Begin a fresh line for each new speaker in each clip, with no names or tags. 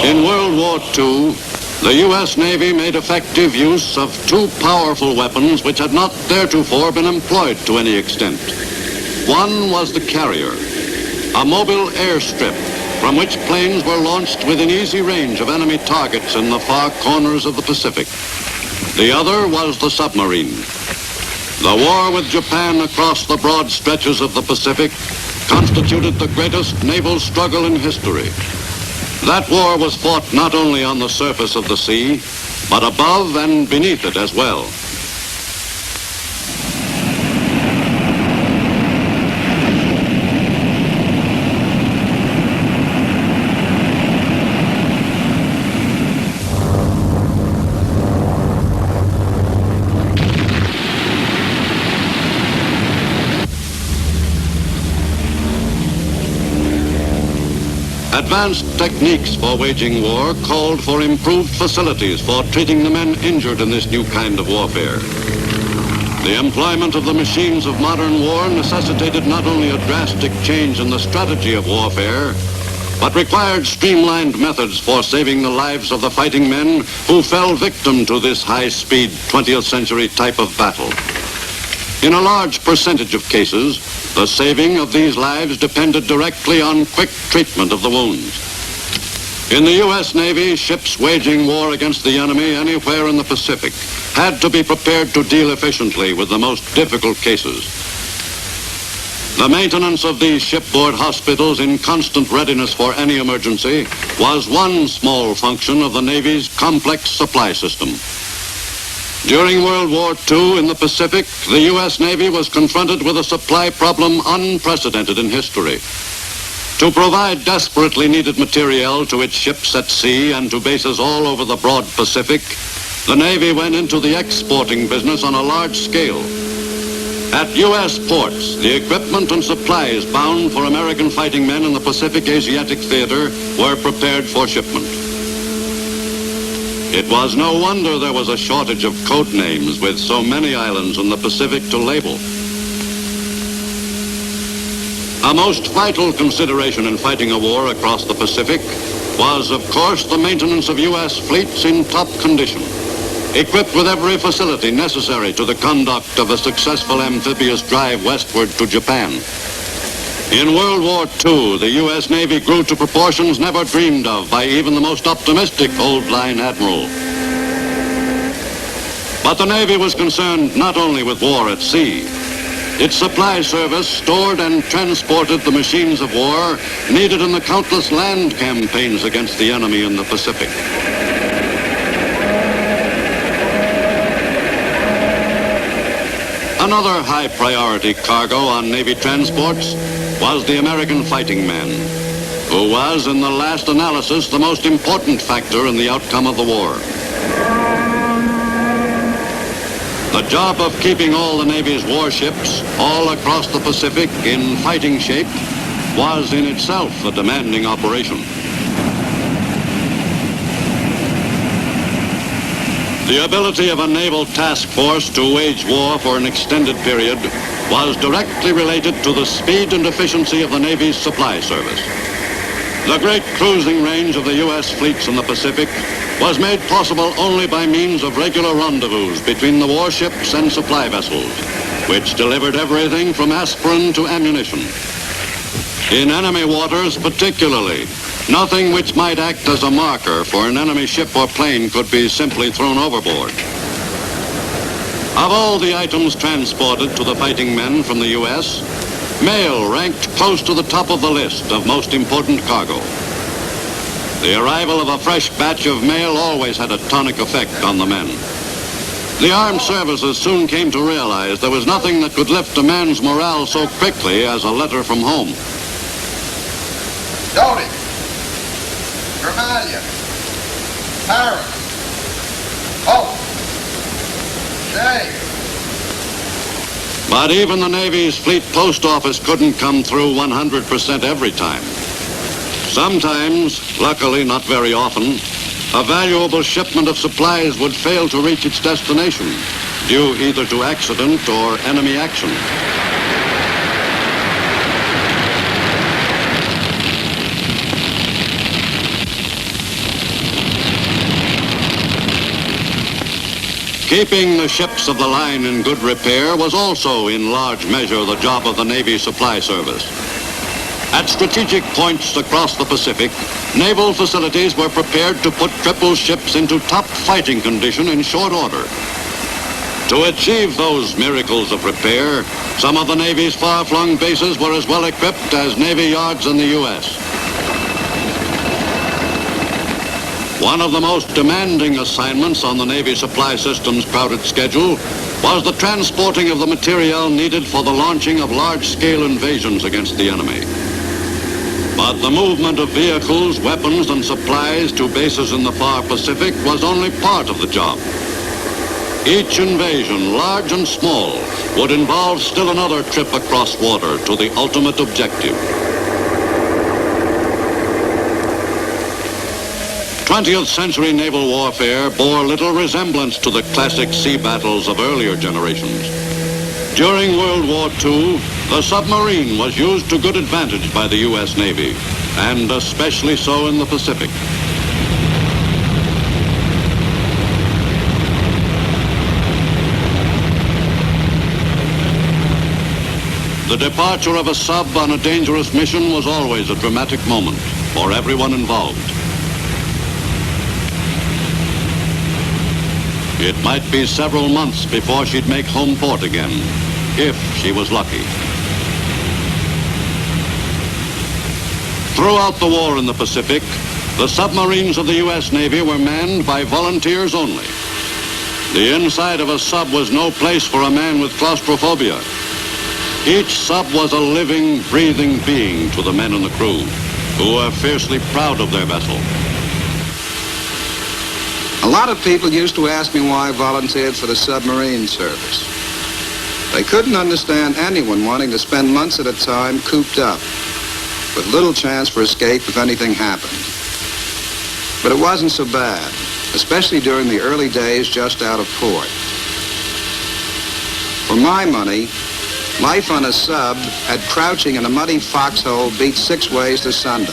In World War II, the U.S. Navy made effective use of two powerful weapons which had not theretofore been employed to any extent. One was the carrier, a mobile airstrip from which planes were launched within easy range of enemy targets in the far corners of the Pacific. The other was the submarine. The war with Japan across the broad stretches of the Pacific constituted the greatest naval struggle in history. That war was fought not only on the surface of the sea, but above and beneath it as well. Advanced techniques for waging war called for improved facilities for treating the men injured in this new kind of warfare. The employment of the machines of modern war necessitated not only a drastic change in the strategy of warfare, but required streamlined methods for saving the lives of the fighting men who fell victim to this high-speed 20th century type of battle. In a large percentage of cases, the saving of these lives depended directly on quick treatment of the wounds. In the U.S. Navy, ships waging war against the enemy anywhere in the Pacific had to be prepared to deal efficiently with the most difficult cases. The maintenance of these shipboard hospitals in constant readiness for any emergency was one small function of the Navy's complex supply system. During World War II in the Pacific, the U.S. Navy was confronted with a supply problem unprecedented in history. To provide desperately needed materiel to its ships at sea and to bases all over the broad Pacific, the Navy went into the exporting business on a large scale. At U.S. ports, the equipment and supplies bound for American fighting men in the Pacific Asiatic theater were prepared for shipment. It was no wonder there was a shortage of code names with so many islands in the Pacific to label. A most vital consideration in fighting a war across the Pacific was, of course, the maintenance of U.S. fleets in top condition, equipped with every facility necessary to the conduct of a successful amphibious drive westward to Japan. In World War II, the U.S. Navy grew to proportions never dreamed of by even the most optimistic old-line admiral. But the Navy was concerned not only with war at sea. Its supply service stored and transported the machines of war needed in the countless land campaigns against the enemy in the Pacific. Another high-priority cargo on Navy transports was the American fighting man, who was, in the last analysis, the most important factor in the outcome of the war. The job of keeping all the Navy's warships all across the Pacific in fighting shape was in itself a demanding operation. The ability of a naval task force to wage war for an extended period was directly related to the speed and efficiency of the Navy's supply service. The great cruising range of the U.S. fleets in the Pacific was made possible only by means of regular rendezvous between the warships and supply vessels, which delivered everything from aspirin to ammunition. In enemy waters particularly, nothing which might act as a marker for an enemy ship or plane could be simply thrown overboard. Of all the items transported to the fighting men from the U.S., mail ranked close to the top of the list of most important cargo. The arrival of a fresh batch of mail always had a tonic effect on the men. The armed services soon came to realize there was nothing that could lift a man's morale so quickly as a letter from home.
Dodie, Vermalia, Paris, Hope, Shay.
But even the Navy's fleet post office couldn't come through 100% every time. Sometimes, luckily not very often, a valuable shipment of supplies would fail to reach its destination, due either to accident or enemy action. Keeping the ships of the line in good repair was also in large measure the job of the Navy Supply Service. At strategic points across the Pacific, naval facilities were prepared to put triple ships into top fighting condition in short order. To achieve those miracles of repair, some of the Navy's far-flung bases were as well equipped as Navy yards in the U.S. One of the most demanding assignments on the Navy Supply System's crowded schedule was the transporting of the materiel needed for the launching of large-scale invasions against the enemy. But the movement of vehicles, weapons, and supplies to bases in the far Pacific was only part of the job. Each invasion, large and small, would involve still another trip across water to the ultimate objective. 20th century naval warfare bore little resemblance to the classic sea battles of earlier generations. During World War II, the submarine was used to good advantage by the U.S. Navy, and especially so in the Pacific. The departure of a sub on a dangerous mission was always a dramatic moment for everyone involved. It might be several months before she'd make home port again, if she was lucky. Throughout the war in the Pacific, the submarines of the U.S. Navy were manned by volunteers only. The inside of a sub was no place for a man with claustrophobia. Each sub was a living, breathing being to the men and the crew, who were fiercely proud of their vessel.
A lot of people used to ask me why I volunteered for the submarine service. They couldn't understand anyone wanting to spend months at a time cooped up, with little chance for escape if anything happened. But it wasn't so bad, especially during the early days just out of port. For my money, life on a sub at crouching in a muddy foxhole beat 6 ways to Sunday.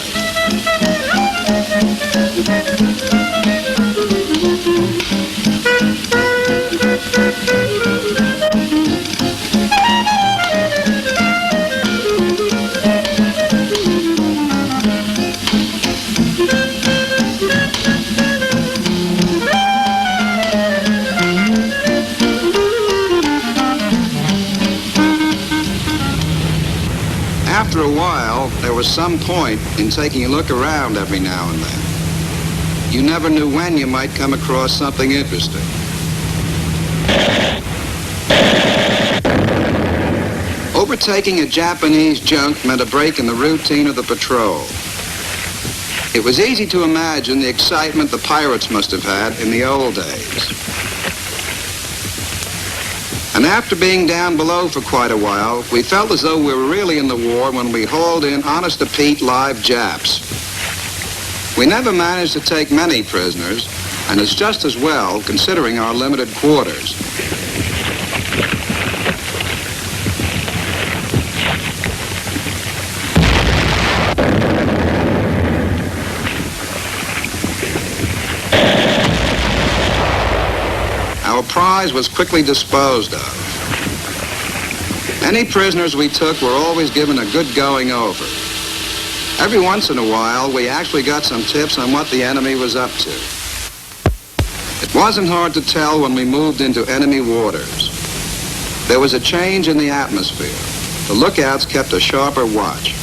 After a while, there was some point in taking a look around every now and then. You never knew when you might come across something interesting. Overtaking a Japanese junk meant a break in the routine of the patrol. It was easy to imagine the excitement the pirates must have had in the old days. And after being down below for quite a while, we felt as though we were really in the war when we hauled in honest-to-Pete live Japs. We never managed to take many prisoners, and it's just as well considering our limited quarters. Our prize was quickly disposed of. Any prisoners we took were always given a good going over. Every once in a while, we actually got some tips on what the enemy was up to. It wasn't hard to tell when we moved into enemy waters. There was a change in the atmosphere. The lookouts kept a sharper watch.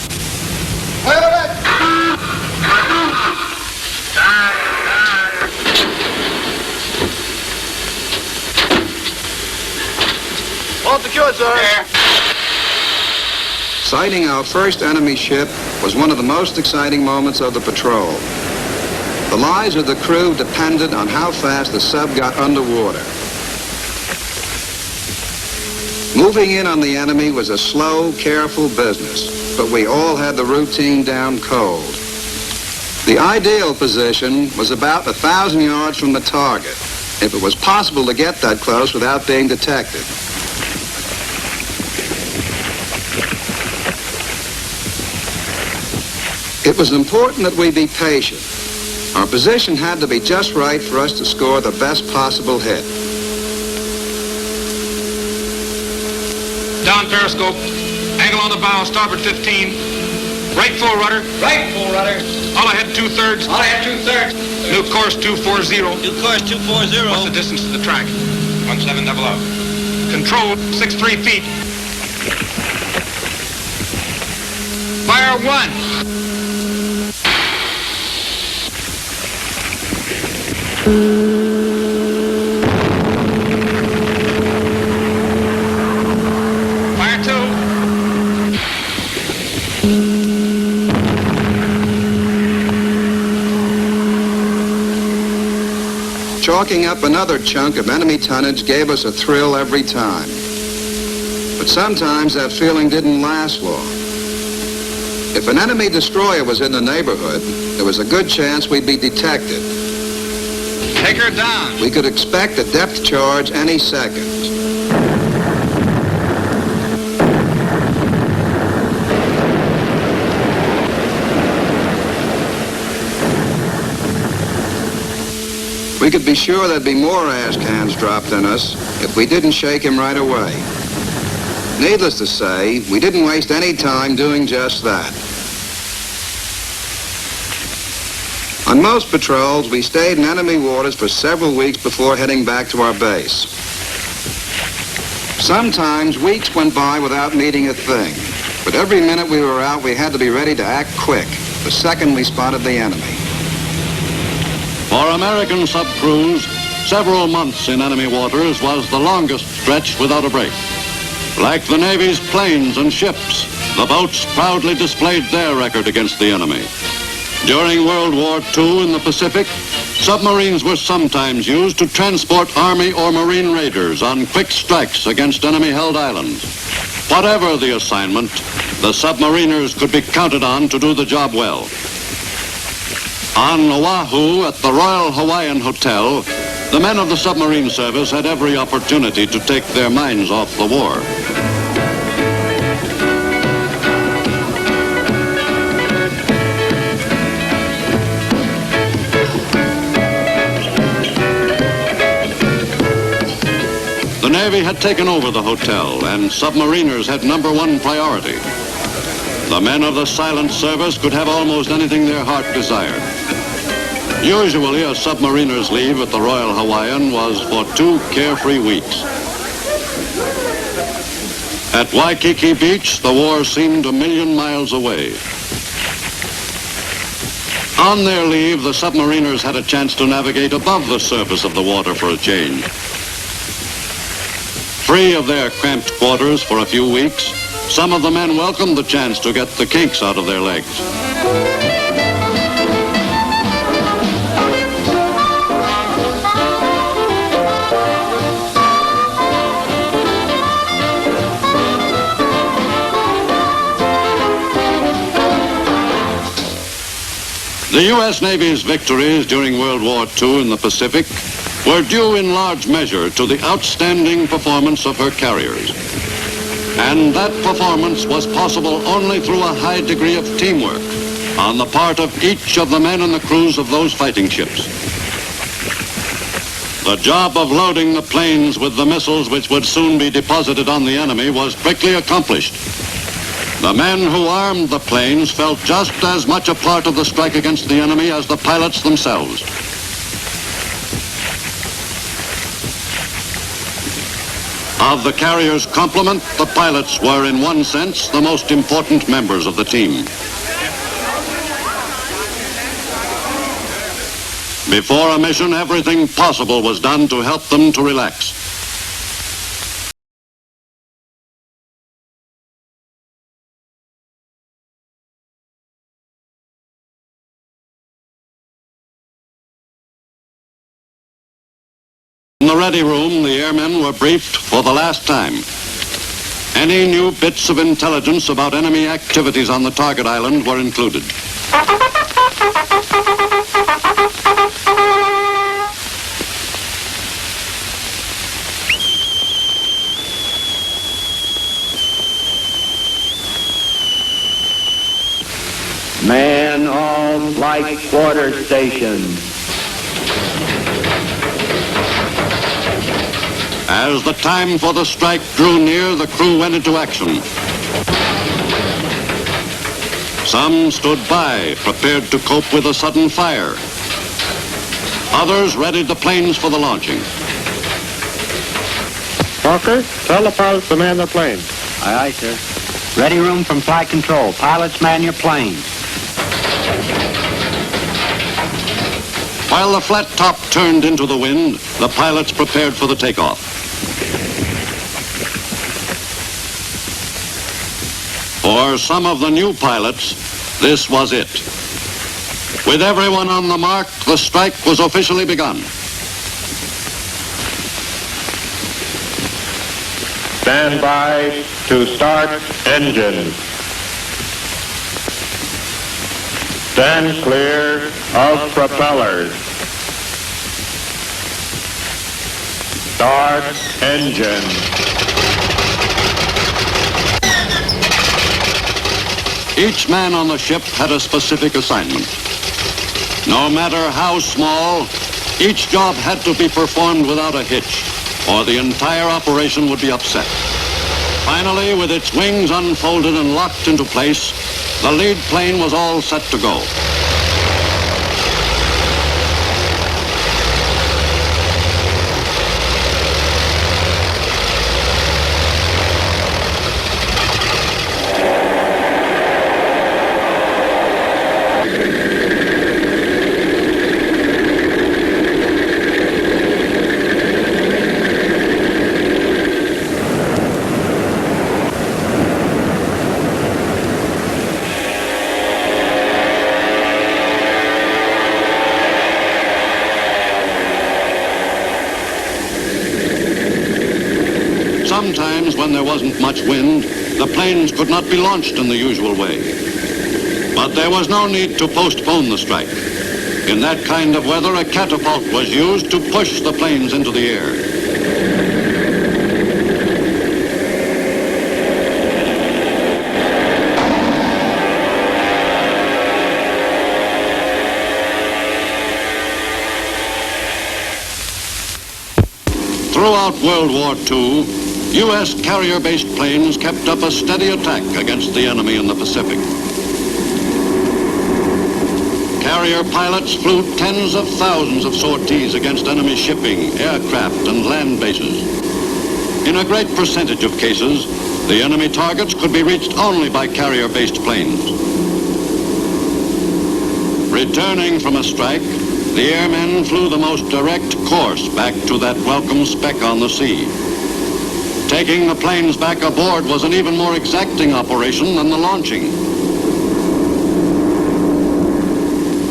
All secured, sir. Yeah.
Sighting our first enemy ship was one of the most exciting moments of the patrol. The lives of the crew depended on how fast the sub got underwater. Moving in on the enemy was a slow, careful business, but we all had the routine down cold. The ideal position was about 1,000 yards from the target, if it was possible to get that close without being detected. It was important that we be patient. Our position had to be just right for us to score the best possible hit.
Down periscope. Angle on the bow, starboard 15. Right full rudder.
Right full rudder.
All ahead 2/3.
All ahead 2/3.
New course 240.
New course 240.
What's the distance to the track?
1700.
Control 63 feet. Fire 1. Fire 2.
Chalking up another chunk of enemy tonnage gave us a thrill every time. But sometimes that feeling didn't last long. If an enemy destroyer was in the neighborhood, there was a good chance we'd be detected.
Take her down.
We could expect a depth charge any second. We could be sure there'd be more ash cans dropped on us if we didn't shake him right away. Needless to say, we didn't waste any time doing just that. On most patrols, we stayed in enemy waters for several weeks before heading back to our base. Sometimes weeks went by without meeting a thing, but every minute we were out, we had to be ready to act quick the second we spotted the enemy.
For American sub-crews, several months in enemy waters was the longest stretch without a break. Like the Navy's planes and ships, the boats proudly displayed their record against the enemy. During World War II in the Pacific, submarines were sometimes used to transport Army or Marine raiders on quick strikes against enemy-held islands. Whatever the assignment, the submariners could be counted on to do the job well. On Oahu at the Royal Hawaiian Hotel, the men of the submarine service had every opportunity to take their minds off the war. The Navy had taken over the hotel, and submariners had #1 priority. The men of the silent service could have almost anything their heart desired. Usually, a submariner's leave at the Royal Hawaiian was for 2 carefree weeks. At Waikiki Beach, the war seemed 1,000,000 miles away. On their leave, the submariners had a chance to navigate above the surface of the water for a change. Free of their cramped quarters for a few weeks, some of the men welcomed the chance to get the kinks out of their legs. The U.S. Navy's victories during World War II in the Pacific were due in large measure to the outstanding performance of her carriers. And that performance was possible only through a high degree of teamwork on the part of each of the men and the crews of those fighting ships. The job of loading the planes with the missiles which would soon be deposited on the enemy was quickly accomplished. The men who armed the planes felt just as much a part of the strike against the enemy as the pilots themselves. Of the carrier's complement, the pilots were, in one sense, the most important members of the team. Before a mission, everything possible was done to help them to relax. In the ready room, the airmen were briefed for the last time. Any new bits of intelligence about enemy activities on the target island were included.
Man all flight quarter stations.
As the time for the strike drew near, the crew went into action. Some stood by, prepared to cope with a sudden fire. Others readied the planes for the launching.
Walker, tell the pilots to man their planes.
Aye, aye, sir. Ready room from flight control. Pilots, man your planes.
While the flat top turned into the wind, the pilots prepared for the takeoff. For some of the new pilots, this was it. With everyone on the mark, the strike was officially begun.
Stand by to start engines. Stand clear of propellers. Start engine.
Each man on the ship had a specific assignment. No matter how small, each job had to be performed without a hitch, or the entire operation would be upset. Finally, with its wings unfolded and locked into place, the lead plane was all set to go. Sometimes, when there wasn't much wind, the planes could not be launched in the usual way. But there was no need to postpone the strike. In that kind of weather, a catapult was used to push the planes into the air. Throughout World War II, U.S. carrier-based planes kept up a steady attack against the enemy in the Pacific. Carrier pilots flew tens of thousands of sorties against enemy shipping, aircraft, and land bases. In a great percentage of cases, the enemy targets could be reached only by carrier-based planes. Returning from a strike, the airmen flew the most direct course back to that welcome speck on the sea. Taking the planes back aboard was an even more exacting operation than the launching.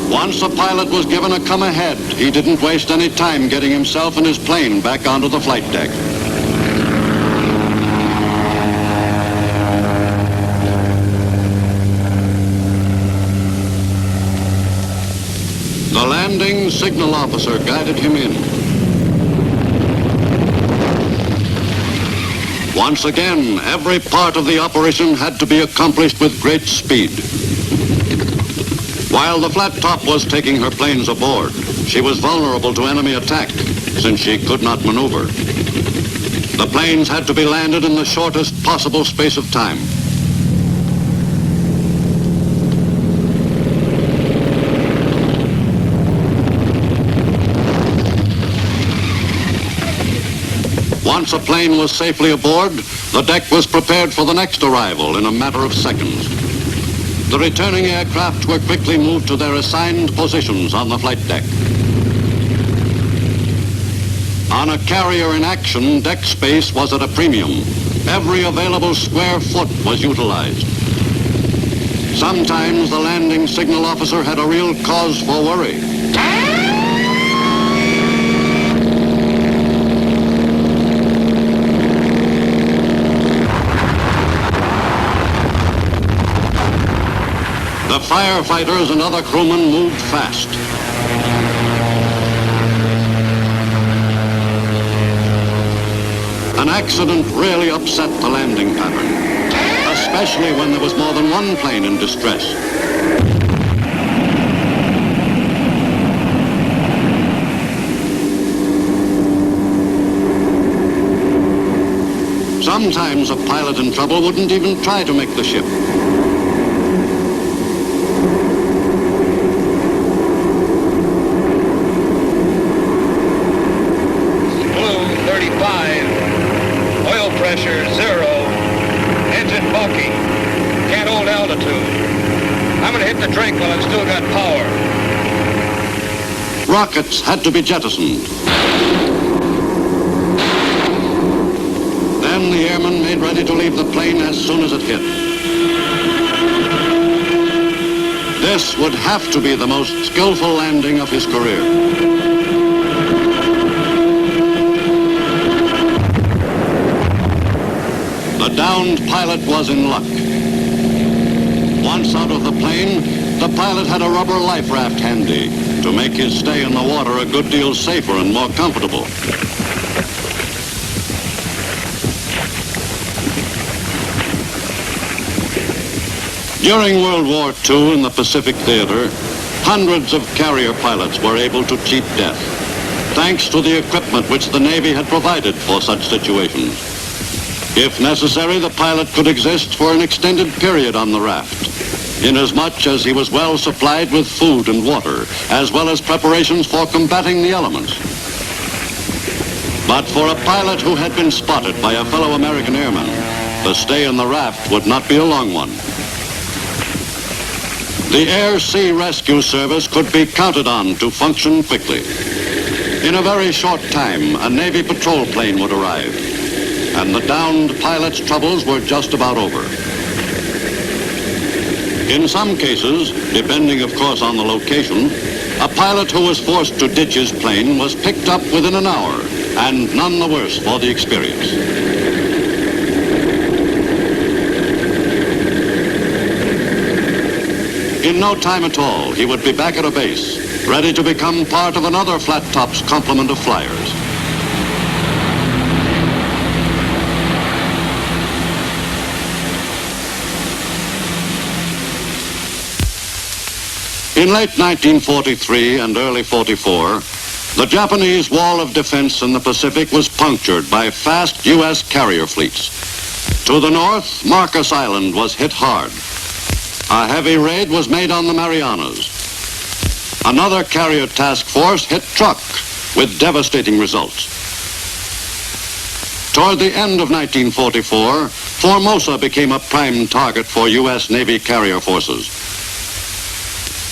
Once a pilot was given a come ahead, he didn't waste any time getting himself and his plane back onto the flight deck. The landing signal officer guided him in. Once again, every part of the operation had to be accomplished with great speed. While the flat top was taking her planes aboard, she was vulnerable to enemy attack since she could not maneuver. The planes had to be landed in the shortest possible space of time. Once a plane was safely aboard, the deck was prepared for the next arrival in a matter of seconds. The returning aircraft were quickly moved to their assigned positions on the flight deck. On a carrier in action, deck space was at a premium. Every available square foot was utilized. Sometimes the landing signal officer had a real cause for worry. The firefighters and other crewmen moved fast. An accident really upset the landing pattern, especially when there was more than one plane in distress. Sometimes a pilot in trouble wouldn't even try to make the ship.
Blue 35. Oil pressure 0. Engine bulky. Can't hold altitude. I'm going to hit the drink while I've still got power.
Rockets had to be jettisoned. Then the airman made ready to leave the plane as soon as it hit. This would have to be the most skillful landing of his career. The downed pilot was in luck. Once out of the plane, the pilot had a rubber life raft handy to make his stay in the water a good deal safer and more comfortable. During World War II in the Pacific Theater, hundreds of carrier pilots were able to cheat death, thanks to the equipment which the Navy had provided for such situations. If necessary, the pilot could exist for an extended period on the raft, inasmuch as he was well supplied with food and water, as well as preparations for combating the elements. But for a pilot who had been spotted by a fellow American airman, the stay in the raft would not be a long one. The Air Sea Rescue Service could be counted on to function quickly. In a very short time, a Navy patrol plane would arrive, and the downed pilot's troubles were just about over. In some cases, depending of course on the location, a pilot who was forced to ditch his plane was picked up within an hour, and none the worse for the experience. In no time at all, he would be back at a base, ready to become part of another flat top's complement of flyers. In late 1943 and early 44, the Japanese wall of defense in the Pacific was punctured by fast U.S. carrier fleets. To the north, Marcus Island was hit hard. A heavy raid was made on the Marianas. Another carrier task force hit Truk with devastating results. Toward the end of 1944, Formosa became a prime target for U.S. Navy carrier forces.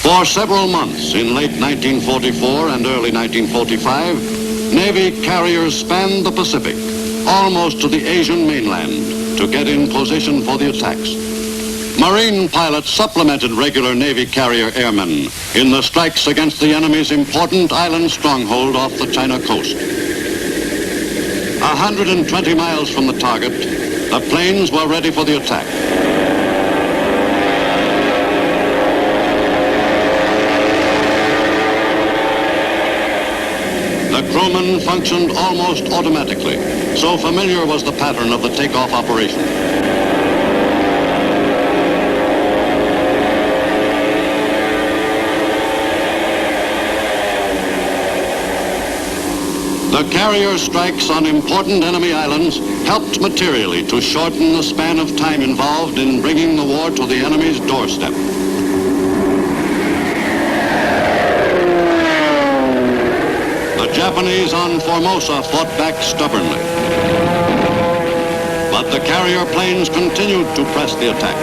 For several months in late 1944 and early 1945, Navy carriers spanned the Pacific, almost to the Asian mainland, to get in position for the attacks. Marine pilots supplemented regular Navy carrier airmen in the strikes against the enemy's important island stronghold off the China coast. 120 miles from the target, the planes were ready for the attack. The crewmen functioned almost automatically, so familiar was the pattern of the takeoff operation. The carrier strikes on important enemy islands helped materially to shorten the span of time involved in bringing the war to the enemy's doorstep. The Japanese on Formosa fought back stubbornly, but the carrier planes continued to press the attack.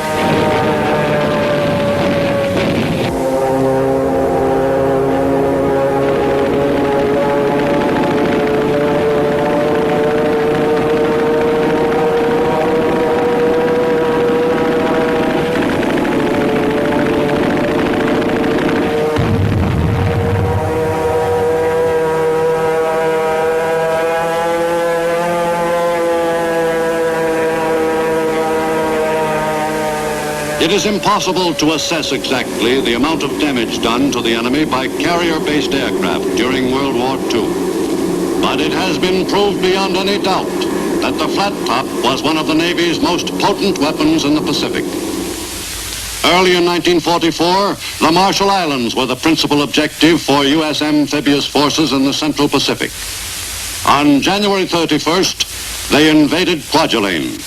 It is impossible to assess exactly the amount of damage done to the enemy by carrier-based aircraft during World War II. But it has been proved beyond any doubt that the flat top was one of the Navy's most potent weapons in the Pacific. Early in 1944, the Marshall Islands were the principal objective for U.S. amphibious forces in the Central Pacific. On January 31st, they invaded Kwajalein.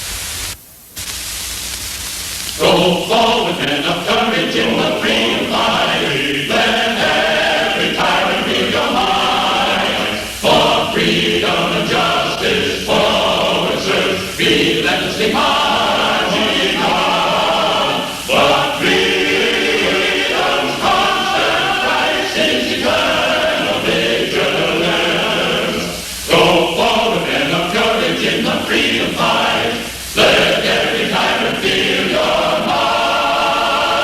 Go forward, men of courage in the freedom fight. Let every tyrant feel your might. For freedom and justice, forward, sirs, relentlessly high.